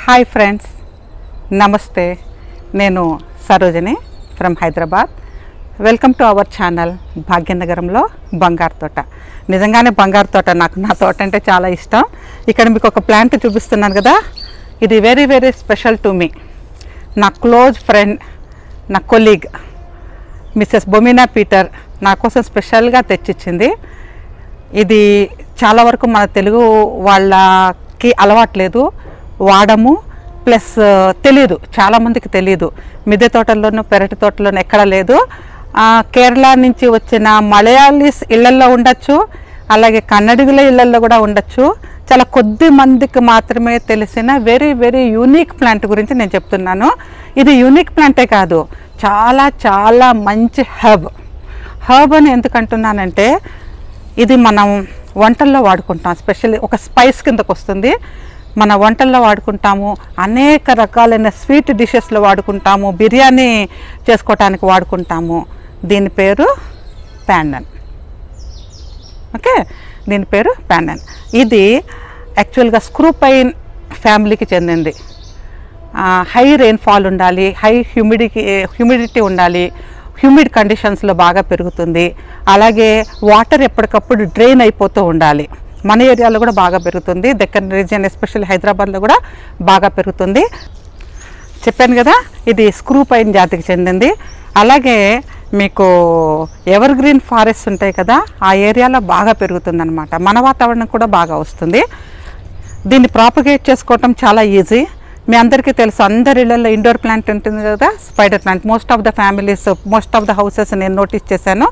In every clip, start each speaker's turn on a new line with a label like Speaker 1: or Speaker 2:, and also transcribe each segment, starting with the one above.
Speaker 1: Hi friends, నమస్తే. నేను Sarojini from Hyderabad. Welcome to our channel భాగ్యనగరంలో బంగారు తోట. నిజంగానే బంగారు తోట, నా తోట అంటే చాలా ఇష్టం. ఇక్కడ మీకు ఒక ప్లాంట్ చూపిస్తున్నాను కదా, ఇది very very special to me. నా క్లోజ్ ఫ్రెండ్, నా కొలీగ్ మిస్సెస్ బొమినా పీటర్ నా కోసం స్పెషల్గా తెచ్చిచ్చింది. ఇది చాలా వరకు మన తెలుగు వాళ్ళకి అలవాట్లేదు, వాడము, ప్లస్ తెలీదు, చాలామందికి తెలీదు. మిద్దె తోటల్లోనూ పెరటి తోటలోనూ ఎక్కడ లేదు. కేరళ నుంచి వచ్చిన మలయాళీస్ ఇళ్లల్లో ఉండొచ్చు, అలాగే కన్నడిగుల ఇళ్లల్లో కూడా ఉండొచ్చు. చాలా కొద్ది మందికి మాత్రమే తెలిసిన వెరీ వెరీ యూనిక్ ప్లాంట్ గురించి నేను చెప్తున్నాను. ఇది యూనిక్ ప్లాంటే కాదు, చాలా చాలా మంచి హర్బ్ అని ఎందుకు అంటున్నానంటే, ఇది మనం వంటల్లో వాడుకుంటాం. స్పెషల్లీ ఒక స్పైస్ కిందకు వస్తుంది, మన వంటల్లో వాడుకుంటాము, అనేక రకాలైన స్వీట్ డిషెస్లో వాడుకుంటాము, బిర్యానీ చేసుకోవటానికి వాడుకుంటాము. దీని పేరు ప్యాండన్. ఓకే, దీని పేరు ప్యాండన్. ఇది యాక్చువల్గా స్క్రూపైన్ ఫ్యామిలీకి చెందింది. హై రెయిన్ఫాల్ ఉండాలి, హై హ్యూమిడిటీ ఉండాలి, హ్యూమిడ్ కండిషన్స్లో బాగా పెరుగుతుంది. అలాగే వాటర్ ఎప్పటికప్పుడు డ్రైన్ అయిపోతూ ఉండాలి. మన ఏరియాలో కూడా బాగా పెరుగుతుంది, దక్కన్ రీజియన్ ఎస్పెషల్లీ హైదరాబాద్లో కూడా బాగా పెరుగుతుంది. చెప్పాను కదా, ఇది స్క్రూపైన్ జాతికి చెందింది. అలాగే మీకు ఎవర్ గ్రీన్ ఫారెస్ట్ ఉంటాయి కదా, ఆ ఏరియాలో బాగా పెరుగుతుంది అనమాట. మన వాతావరణం కూడా బాగా వస్తుంది. దీన్ని ప్రాపగేట్ చేసుకోవటం చాలా ఈజీ. మీ అందరికీ తెలుసు, అందరి ఇళ్లలో ఇండోర్ ప్లాంట్ ఉంటుంది కదా, spider plant. Most of the families, most of the houses నేను నోటీస్ చేశాను,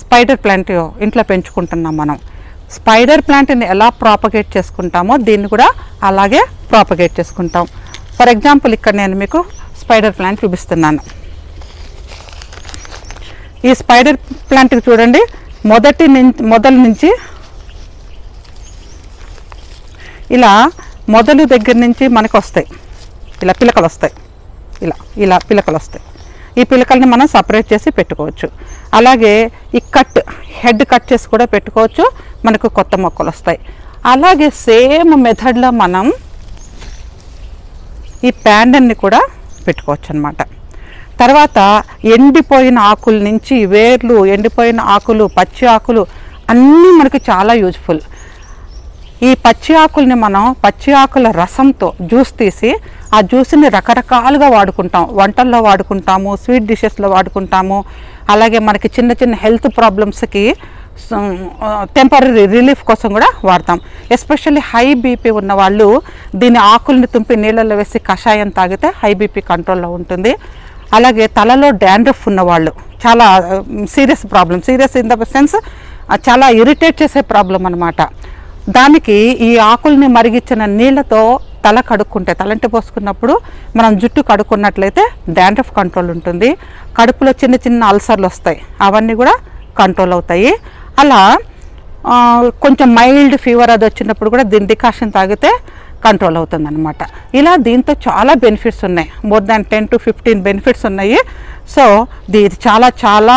Speaker 1: స్పైడర్ ప్లాంట్ ఇంట్లో పెంచుకుంటున్నాం. మనం స్పైడర్ ప్లాంట్ని ఎలా ప్రాపగేట్ చేసుకుంటామో దీన్ని కూడా అలాగే ప్రాపగేట్ చేసుకుంటాం. ఫర్ ఎగ్జాంపుల్, ఇక్కడ నేను మీకు స్పైడర్ ప్లాంట్ చూపిస్తున్నాను. ఈ స్పైడర్ ప్లాంట్కి చూడండి, మొదల నుంచి ఇలా మొదలు దగ్గర నుంచి మనకు వస్తాయి, ఇలా పిలకలు వస్తాయి, ఇలా పిలకలు వస్తాయి. ఈ పిలకల్ని మనం సపరేట్ చేసి పెట్టుకోవచ్చు. అలాగే ఈ హెడ్ కట్ చేసి కూడా పెట్టుకోవచ్చు, మనకు కొత్త మొక్కలు వస్తాయి. అలాగే సేమ్ మెథడ్లో మనం ఈ ప్యాండన్ని కూడా పెట్టుకోవచ్చు అన్నమాట. తర్వాత ఎండిపోయిన ఆకుల నుంచి వేర్లు, ఎండిపోయిన ఆకులు, పచ్చి ఆకులు అన్నీ మనకు చాలా యూజ్ఫుల్. ఈ పచ్చి ఆకుల్ని మనం పచ్చి ఆకుల రసంతో జ్యూస్ తీసి ఆ జ్యూస్ని రకరకాలుగా వాడుకుంటాం. వంటల్లో వాడుకుంటాము, స్వీట్ డిషెస్లో వాడుకుంటాము. అలాగే మనకి చిన్న చిన్న హెల్త్ ప్రాబ్లమ్స్కి టెంపరీ రిలీఫ్ కోసం కూడా వాడతాం. ఎస్పెషల్లీ హై బీపీ ఉన్న వాళ్ళు దీని ఆకుల్ని తుంపి నీళ్ళల్లో వేసి కషాయం తాగితే హై బీపీ కంట్రోల్లో ఉంటుంది. అలాగే తలలో డాండ్రఫ్ ఉన్నవాళ్ళు, చాలా సీరియస్ ఇన్ ద సెన్స్ చాలా ఇరిటేట్ చేసే ప్రాబ్లం అన్నమాట. దానికి ఈ ఆకుల్ని మరిగించిన నీళ్ళతో తల కడుక్కుంటే, తలంటి పోసుకున్నప్పుడు మనం జుట్టు కడుక్కున్నట్లయితే డాండ్రఫ్ కంట్రోల్ ఉంటుంది. కడుపులో చిన్న చిన్న అల్సర్లు వస్తాయి, అవన్నీ కూడా కంట్రోల్ అవుతాయి. అలా కొంచెం మైల్డ్ ఫీవర్ అది వచ్చినప్పుడు కూడా దీని డికాషన్ తాగితే కంట్రోల్ అవుతుంది అన్నమాట. ఇలా దీంతో చాలా బెనిఫిట్స్ ఉన్నాయి, మోర్ దాన్ 10 to 15 బెనిఫిట్స్ ఉన్నాయి. సో ఇది చాలా చాలా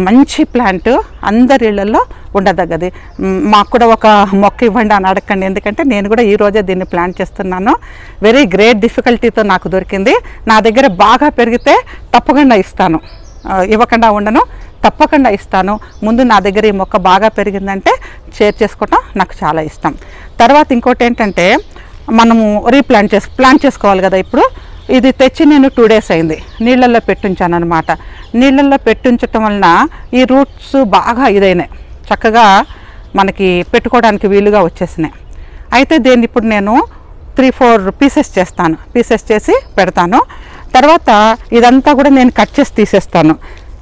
Speaker 1: మంచి ప్లాంట్, అందరి ఇళ్లలో ఉండదగ్గది. మాకు కూడా ఒక మొక్క ఇవ్వండి అని అడగండి, ఎందుకంటే నేను కూడా ఈరోజే దీన్ని ప్లాంట్ చేస్తున్నాను. వెరీ గ్రేట్ డిఫికల్టీతో నాకు దొరికింది. నా దగ్గర బాగా పెరిగితే తప్పకుండా ఇస్తాను, ఇవ్వకుండా ఉండను, తప్పకుండా ఇస్తాను. ముందు నా దగ్గర ఈ మొక్క బాగా పెరిగిందంటే షేర్ చేసుకోవటం నాకు చాలా ఇష్టం. తర్వాత ఇంకోటి ఏంటంటే, మనము ప్లాంట్ చేసుకోవాలి కదా. ఇప్పుడు ఇది తెచ్చి నేను 2 days అయింది, నీళ్ళల్లో పెట్టించాను అనమాట. నీళ్ళల్లో పెట్టించటం వలన ఈ రూట్స్ బాగా ఇదైనాయి, చక్కగా మనకి పెట్టుకోవడానికి వీలుగా వచ్చేసినాయి. అయితే దీన్ని ఇప్పుడు నేను 3-4 పీసెస్ చేసి పెడతాను. తర్వాత ఇదంతా కూడా నేను కట్ చేసి తీసేస్తాను.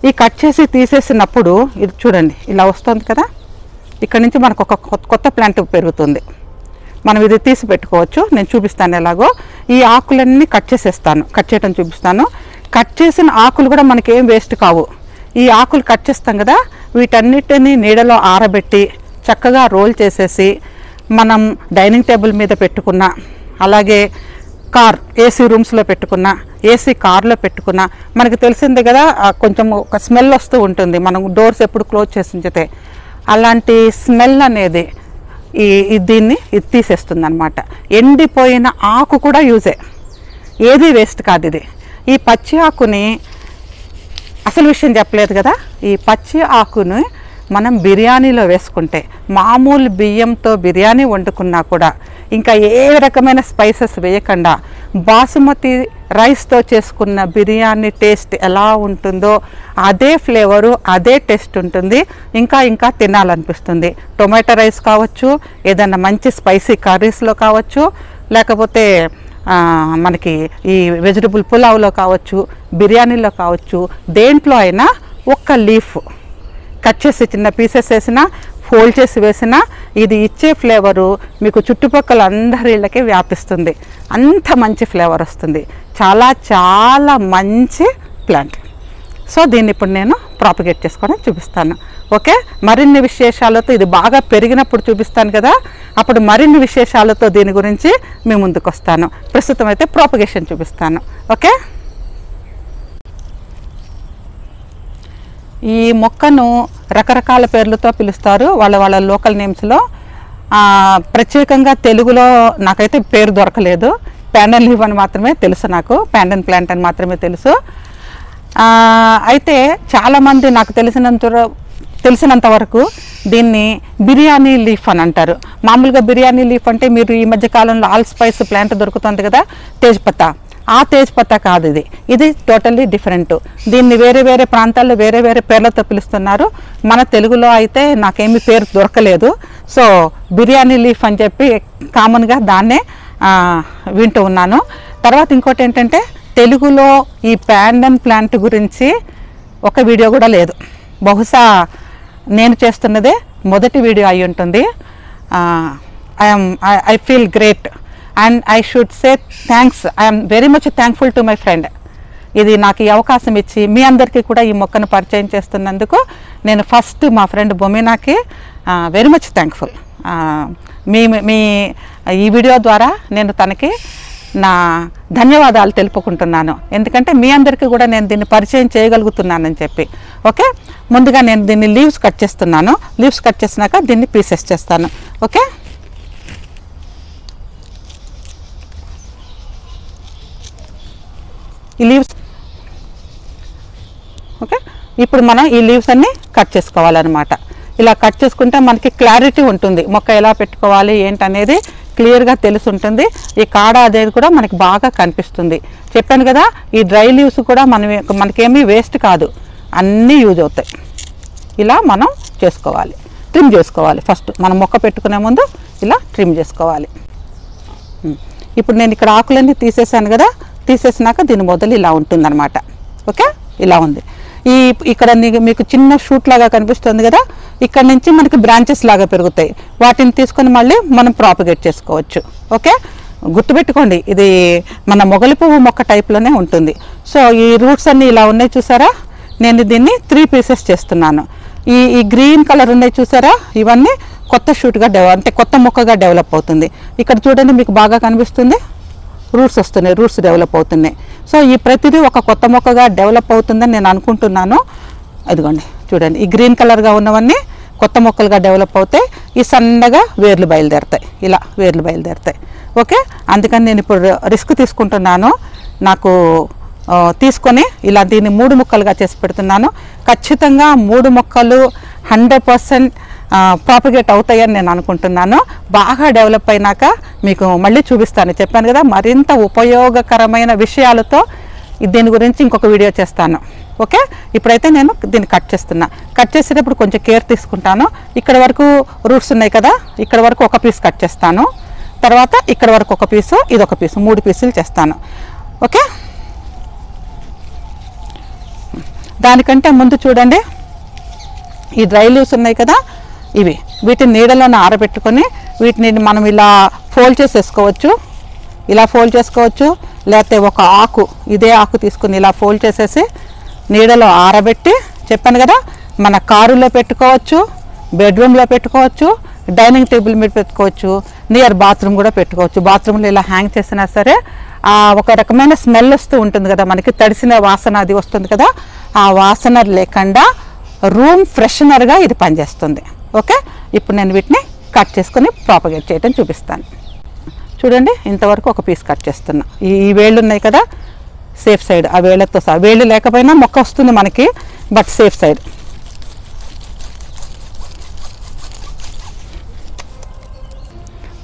Speaker 1: ఈ కట్ చేసి తీసేసినప్పుడు ఇది చూడండి, ఇలా వస్తుంది కదా, ఇక్కడ నుంచి మనకు ఒక కొత్త ప్లాంట్ పెరుగుతుంది. మనం ఇది తీసి పెట్టుకోవచ్చు. నేను చూపిస్తాను ఎలాగో. ఈ ఆకులన్నీ కట్ చేయడం చూపిస్తాను. కట్ చేసిన ఆకులు కూడా మనకి ఏం వేస్ట్ కావు. ఈ ఆకులు కట్ చేస్తాం కదా, వీటన్నిటిని నీడలో ఆరబెట్టి చక్కగా రోల్ చేసేసి మనం డైనింగ్ టేబుల్ మీద పెట్టుకున్న, అలాగే ఏసీ రూమ్స్లో పెట్టుకున్న, ఏసీ కార్లో పెట్టుకున్న, మనకి తెలిసిందే కదా, కొంచెం ఒక స్మెల్ వస్తూ ఉంటుంది మనం డోర్స్ ఎప్పుడు క్లోజ్ చేసి ఉంచితే. అలాంటి స్మెల్ అనేది దీన్ని ఇది తీసేస్తుంది అనమాట. ఎండిపోయిన ఆకు కూడా యూజే, ఏది వేస్ట్ కాదు ఇది. ఈ పచ్చి ఆకుని అసలు విషయం చెప్పలేదు కదా, ఈ పచ్చి ఆకుని మనం బిర్యానీలో వేసుకుంటే, మామూలు బియ్యంతో బిర్యానీ వండుకున్నా కూడా ఇంకా ఏ రకమైన స్పైసెస్ వేయకుండా బాసుమతి రైస్తో చేసుకున్న బిర్యానీ టేస్ట్ ఎలా ఉంటుందో అదే ఫ్లేవరు, అదే టేస్ట్ ఉంటుంది. ఇంకా తినాలనిపిస్తుంది. టొమాటో రైస్ కావచ్చు, ఏదన్నా మంచి స్పైసీ కర్రీస్లో కావచ్చు, లేకపోతే మనకి ఈ వెజిటబుల్ పులావ్లో కావచ్చు, బిర్యానీలో కావచ్చు, దేంట్లో అయినా ఒక్క లీఫ్ కట్ చేసి చిన్న పీసెస్ వేసినా, ఫోల్డ్ చేసి వేసినా ఇది ఇచ్చే ఫ్లేవరు మీకు చుట్టుపక్కల అందరి ఇళ్ళకి వ్యాపిస్తుంది. అంత మంచి ఫ్లేవర్ వస్తుంది. చాలా చాలా మంచి ప్లాంట్. సో దీన్ని ఇప్పుడు నేను ప్రాపగేట్ చేసుకొని చూపిస్తాను. ఓకే, మరిన్ని విశేషాలతో, ఇది బాగా పెరిగినప్పుడు చూపిస్తాను కదా, అప్పుడు మరిన్ని విశేషాలతో దీని గురించి మీ ముందుకు వస్తాను. ప్రస్తుతం అయితే ప్రాపగేషన్ చూపిస్తాను. ఓకే, ఈ మొక్కను రకరకాల పేర్లతో పిలుస్తారు వాళ్ళ లోకల్ నేమ్స్లో. ప్రత్యేకంగా తెలుగులో నాకైతే పేరు దొరకలేదు. ప్యాండన్ లీవ్ అని మాత్రమే తెలుసు, నాకు ప్యాండన్ ప్లాంట్ అని మాత్రమే తెలుసు. అయితే చాలామంది నాకు తెలిసినంత వరకు దీన్ని బిర్యానీ లీఫ్ అని అంటారు. మామూలుగా బిర్యానీ లీఫ్ అంటే మీరు ఈ మధ్య కాలంలో ఆల్ స్పైస్ ప్లాంట్ దొరుకుతుంది కదా, తేజ్పత్తా, ఆ తేజ్పత్తా కాదు ఇది. ఇది టోటల్లీ డిఫరెంట్. దీన్ని వేరే వేరే ప్రాంతాల్లో వేరే వేరే పేర్లతో పిలుస్తున్నారు. మన తెలుగులో అయితే నాకేమీ పేరు దొరకలేదు. సో బిర్యానీ లీఫ్ అని చెప్పి కామన్గా దాన్నే వింటూ ఉన్నాను. తర్వాత ఇంకోటి ఏంటంటే, తెలుగులో ఈ ప్యాండన్ ప్లాంట్ గురించి ఒక వీడియో కూడా లేదు. బహుశా నేను చేస్తున్నదే మొదటి వీడియో అయి ఉంటుంది. I feel great and I should say thanks. I'm very much thankful to my friend. ఇది నాకు ఈ అవకాశం ఇచ్చి మీ అందరికీ కూడా ఈ మొక్కను పరిచయం చేస్తున్నందుకు నేను ఫస్ట్ మా ఫ్రెండ్ బొమినాకి వెరీ మచ్ థ్యాంక్ఫుల్. మీ ఈ వీడియో ద్వారా నేను తనకి నా ధన్యవాదాలు తెలుపుకుంటున్నాను. ఎందుకంటే మీ అందరికీ కూడా నేను దీన్ని పరిచయం చేయగలుగుతున్నానని చెప్పి. ఓకే, ముందుగా నేను దీన్ని లీవ్స్ కట్ చేస్తున్నాను. లీవ్స్ కట్ చేసినాక దీన్ని పీసెస్ చేస్తాను. ఓకే, ఈ లీవ్స్ ఓకే, ఇప్పుడు మనం ఈ లీవ్స్ అన్నీ కట్ చేసుకోవాలన్నమాట. ఇలా కట్ చేసుకుంటే మనకి క్లారిటీ ఉంటుంది, మొక్క ఎలా పెట్టుకోవాలి ఏంటనేది క్లియర్గా తెలుసుంటుంది. ఈ కాడ అనేది కూడా మనకి బాగా కనిపిస్తుంది. చెప్పాను కదా, ఈ డ్రై లీవ్స్ కూడా మనకేమీ వేస్ట్ కాదు, అన్నీ యూజ్ అవుతాయి. ఇలా మనం చేసుకోవాలి, ట్రిమ్ చేసుకోవాలి. ఫస్ట్ మనం మొక్క పెట్టుకునే ముందు ఇలా ట్రిమ్ చేసుకోవాలి. ఇప్పుడు నేను ఇక్కడ ఆకులన్నీ తీసేసాను కదా, తీసేసినాక దీని మొదలు ఇలా ఉంటుందన్నమాట. ఓకే, ఇలా ఉంది. ఇక్కడ మీకు చిన్న షూట్ లాగా కనిపిస్తుంది కదా, ఇక్కడ నుంచి మనకి బ్రాంచెస్ లాగా పెరుగుతాయి. వాటిని తీసుకొని మళ్ళీ మనం ప్రాపగేట్ చేసుకోవచ్చు. ఓకే, గుర్తుపెట్టుకోండి, ఇది మన మొగలి పువ్వు మొక్క టైప్లోనే ఉంటుంది. సో ఈ రూట్స్ అన్నీ ఇలా ఉన్నాయి చూసారా, నేను దీన్ని 3 పీసెస్ చేస్తున్నాను. ఈ గ్రీన్ కలర్ ఉన్నాయి చూసారా, ఇవన్నీ కొత్త షూట్గా అంటే కొత్త మొక్కగా డెవలప్ అవుతుంది. ఇక్కడ చూడండి, మీకు బాగా కనిపిస్తుంది, రూట్స్ వస్తున్నాయి, రూట్స్ డెవలప్ అవుతున్నాయి. సో ఈ ప్రతిదీ ఒక కొత్త మొక్కగా డెవలప్ అవుతుందని నేను అనుకుంటున్నాను. అదిగోండి చూడండి, ఈ గ్రీన్ కలర్గా ఉన్నవన్నీ కొత్త మొక్కలుగా డెవలప్ అవుతాయి. ఈ సన్నగా వేర్లు బయలుదేరుతాయి, ఇలా వేర్లు బయలుదేరుతాయి. ఓకే, అందుకని నేను ఇప్పుడు రిస్క్ తీసుకుంటున్నాను. నాకు తీసుకొని ఇలా దీన్ని 3 ముక్కలుగా చేసి పెడుతున్నాను. ఖచ్చితంగా 3 మొక్కలు 100% ప్రాపగేట్ అవుతాయని నేను అనుకుంటున్నాను. బాగా డెవలప్ అయినాక మీకు మళ్ళీ చూపిస్తాను. చెప్పాను కదా, మరింత ఉపయోగకరమైన విషయాలతో దీని గురించి ఇంకొక వీడియో చేస్తాను. ఓకే, ఇప్పుడైతే నేను దీన్ని కట్ చేస్తున్నా. కట్ చేసేటప్పుడు కొంచెం కేర్ తీసుకుంటాను. ఇక్కడ వరకు రూట్స్ ఉన్నాయి కదా, ఇక్కడ వరకు ఒక పీస్ కట్ చేస్తాను. తర్వాత ఇక్కడ వరకు ఒక పీసు, ఇదొక పీసు, 3 పీసులు చేస్తాను. ఓకే, దానికంటే ముందు చూడండి, ఈ డ్రై లీవ్స్ ఉన్నాయి కదా, వీటిని నీడలోనే ఆరబెట్టుకొని వీటిని మనం ఇలా ఫోల్డ్ చేసేసుకోవచ్చు. ఇలా ఫోల్డ్ చేసుకోవచ్చు, లేకపోతే ఒక ఆకు, ఇదే ఆకు తీసుకుని ఇలా ఫోల్డ్ చేసేసి నీడలో ఆరబెట్టి, చెప్పాను కదా, మన కారులో పెట్టుకోవచ్చు, బెడ్రూమ్లో పెట్టుకోవచ్చు, డైనింగ్ టేబుల్ మీద పెట్టుకోవచ్చు, నియర్ బాత్రూమ్ కూడా పెట్టుకోవచ్చు. బాత్రూంలో ఇలా హ్యాంగ్ చేసినా సరే ఒక రకమైన స్మెల్ వస్తూ ఉంటుంది కదా, మనకి తడిసిన వాసన అది వస్తుంది కదా, ఆ వాసన లేకుండా రూమ్ ఫ్రెషనర్గా ఇది పనిచేస్తుంది. ఓకే, ఇప్పుడు నేను వీటిని కట్ చేసుకొని ప్రాపగేట్ చేయడం చూపిస్తాను. చూడండి, ఇంతవరకు ఒక పీస్ కట్ చేస్తున్నా. ఈ వేళ్ళు ఉన్నాయి కదా, సేఫ్ సైడ్, ఆ వేళ్ళతో సహా. వేళ్ళు లేకపోయినా మొక్క వస్తుంది మనకి, బట్ సేఫ్ సైడ్.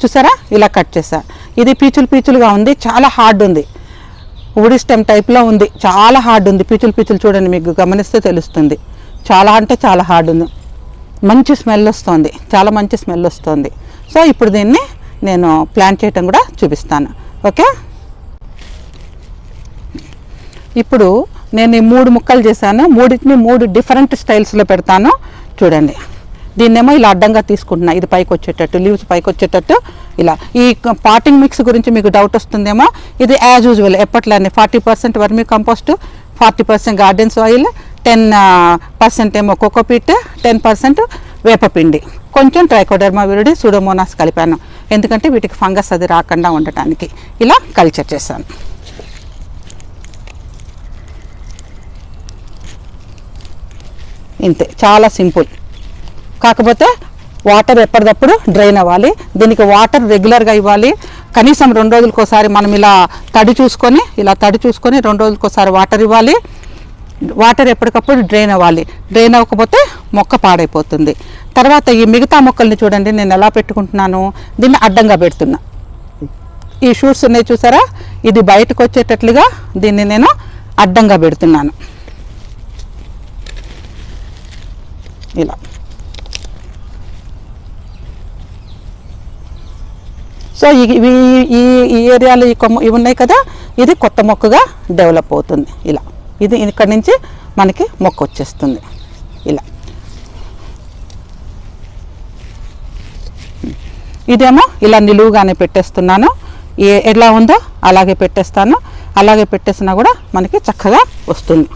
Speaker 1: చూసారా, ఇలా కట్ చేసా. ఇది పీచులు పీచులుగా ఉంది, చాలా హార్డ్ ఉంది, వుడి స్టెమ్ టైప్లో ఉంది, చాలా హార్డ్ ఉంది. పీచులు పీచులు చూడండి, మీకు గమనిస్తే తెలుస్తుంది. చాలా అంటే చాలా హార్డ్ ఉంది. మంచి స్మెల్ వస్తుంది, చాలా మంచి స్మెల్ వస్తుంది. సో ఇప్పుడు దీన్ని నేను ప్లాంట్ చేయటం కూడా చూపిస్తాను. ఓకే, ఇప్పుడు నేను ఈ 3 ముక్కలు చేశాను. మూడింటిని 3 డిఫరెంట్ స్టైల్స్లో పెడతాను. చూడండి, దీన్నేమో ఇలా అడ్డంగా తీసుకుంటున్నా, ఇది పైకి వచ్చేటట్టు, లీవ్స్ పైకి వచ్చేటట్టు ఇలా. ఈ పాటింగ్ మిక్స్ గురించి మీకు డౌట్ వస్తుందేమో. ఇది యాజ్ యూజువల్ ఎప్పట్లానే 40% వర్మీ కంపోస్ట్, 40% గార్డెన్ సాయిల్, 10% ఏమో కోకోపీట్, 10% వేపపిండి, కొంచెం ట్రైకోడర్మా విరిడి, సూడోమోనాస్ కలిపాను. ఎందుకంటే వీటికి ఫంగస్ అది రాకుండా ఉండటానికి ఇలా కల్చర్ చేశాను. ఇంతే, చాలా సింపుల్. కాకపోతే వాటర్ ఎప్పటికప్పుడు డ్రైన్ అవ్వాలి. దీనికి వాటర్ రెగ్యులర్గా ఇవ్వాలి. కనీసం 2 రోజులకోసారి మనం ఇలా తడి చూసుకొని 2 రోజులకోసారి వాటర్ ఇవ్వాలి. వాటర్ ఎప్పటికప్పుడు డ్రైన్ అవ్వాలి. డ్రైన్ అవ్వకపోతే మొక్క పాడైపోతుంది. తర్వాత ఈ మిగతా మొక్కల్ని చూడండి నేను ఎలా పెట్టుకుంటున్నాను. దీన్ని అడ్డంగా పెడుతున్నా. ఈ షూట్స్ ఉన్నాయి చూసారా, ఇది బయటకు వచ్చేటట్లుగా దీన్ని నేను అడ్డంగా పెడుతున్నాను ఇలా. సో ఈ ఏరియాలో ఇవి ఉన్నాయి కదా, ఇది కొత్త మొక్కగా డెవలప్ అవుతుంది ఇలా. ఇది ఇక్కడ నుంచి మనకి మొక్క వచ్చేస్తుంది ఇలా. ఇదేమో ఇలా నిలువుగానే పెట్టేస్తున్నాను. ఎలా ఉందో అలాగే పెట్టేస్తాను. అలాగే పెట్టేసినా కూడా మనకి చక్కగా వస్తుంది.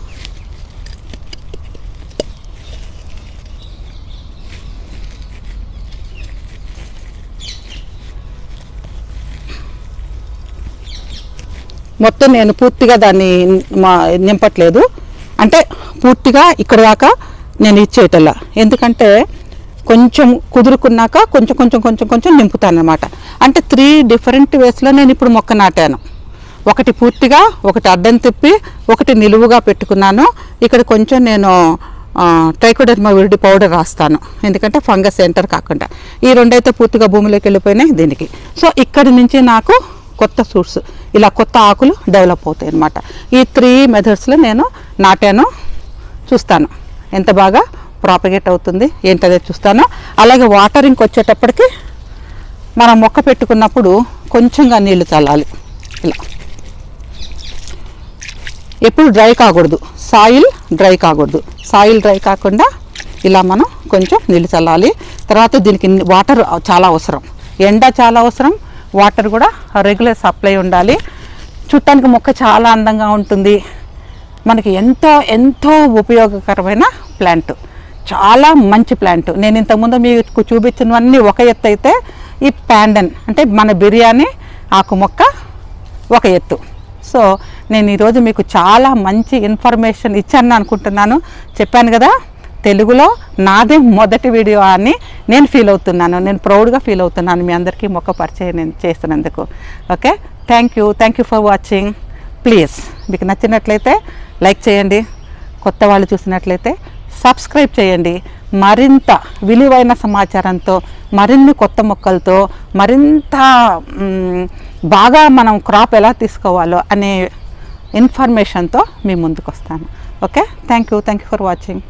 Speaker 1: మొత్తం నేను పూర్తిగా దాన్ని నింపట్లేదు, అంటే పూర్తిగా ఇక్కడ దాకా నేను ఇచ్చేయటల్లా. ఎందుకంటే కొంచెం కుదురుకున్నాక కొంచెం కొంచెం కొంచెం కొంచెం నింపుతాను అన్నమాట. అంటే 3 డిఫరెంట్ వేస్లో నేను ఇప్పుడు మొక్క నాటాను. ఒకటి పూర్తిగా, ఒకటి అడ్డం తిప్పి, ఒకటి నిలువుగా పెట్టుకున్నాను. ఇక్కడ కొంచెం నేను ట్రైకోడర్మా విరిడి పౌడర్ రాస్తాను, ఎందుకంటే ఫంగస్ ఎంటర్ కాకుండా. ఈ 2 అయితే పూర్తిగా భూమిలోకి వెళ్ళిపోయినాయి దీనికి. సో ఇక్కడి నుంచి నాకు కొత్త సూట్స్, ఇలా కొత్త ఆకులు డెవలప్ అవుతాయి అన్నమాట. ఈ 3 మెథడ్స్లో నేను నాటాను. చూస్తాను ఎంత బాగా ప్రాపగేట్ అవుతుంది ఏంటనేది చూస్తాను. అలాగే వాటరింగ్కి వచ్చేటప్పటికి మనం మొక్క పెట్టుకున్నప్పుడు కొంచెంగా నీళ్లు చల్లాలి ఇలా. ఎప్పుడు డ్రై కాకూడదు, సాయిల్ డ్రై కాకూడదు. సాయిల్ డ్రై కాకుండా ఇలా మనం కొంచెం నీళ్లు చల్లాలి. తర్వాత దీనికి వాటర్ చాలా అవసరం, ఎండ చాలా అవసరం, వాటర్ కూడా రెగ్యులర్ సప్లై ఉండాలి. చూడటానికి మొక్క చాలా అందంగా ఉంటుంది. మనకి ఎంతో ఎంతో ఉపయోగకరమైన ప్లాంట్, చాలా మంచి ప్లాంట్. నేను ఇంతకుముందు మీకు చూపించినవన్నీ ఒక ఎత్తు అయితే, ఈ ప్యాండన్ అంటే మన బిర్యానీ ఆకు మొక్క ఒక ఎత్తు. సో నేను ఈరోజు మీకు చాలా మంచి ఇన్ఫర్మేషన్ ఇచ్చాను అనుకుంటున్నాను. చెప్పాను కదా, తెలుగులో నాదే మొదటి వీడియో అని నేను ఫీల్ అవుతున్నాను. నేను ప్రౌడ్గా ఫీల్ అవుతున్నాను మీ అందరికీ మొక్క పరిచయం నేను చేస్తున్నందుకు. Okay, thank you for watching. Please మీకు నచ్చినట్లయితే లైక్ చేయండి, కొత్త వాళ్ళు చూసినట్లయితే సబ్స్క్రైబ్ చేయండి. మరింత విలువైన సమాచారంతో, మరిన్ని కొత్త మొక్కలతో, మరింత బాగా మనం క్రాప్ ఎలా తీసుకోవాలో అనే ఇన్ఫర్మేషన్తో మీ ముందుకు వస్తాను. Okay, thank you for watching.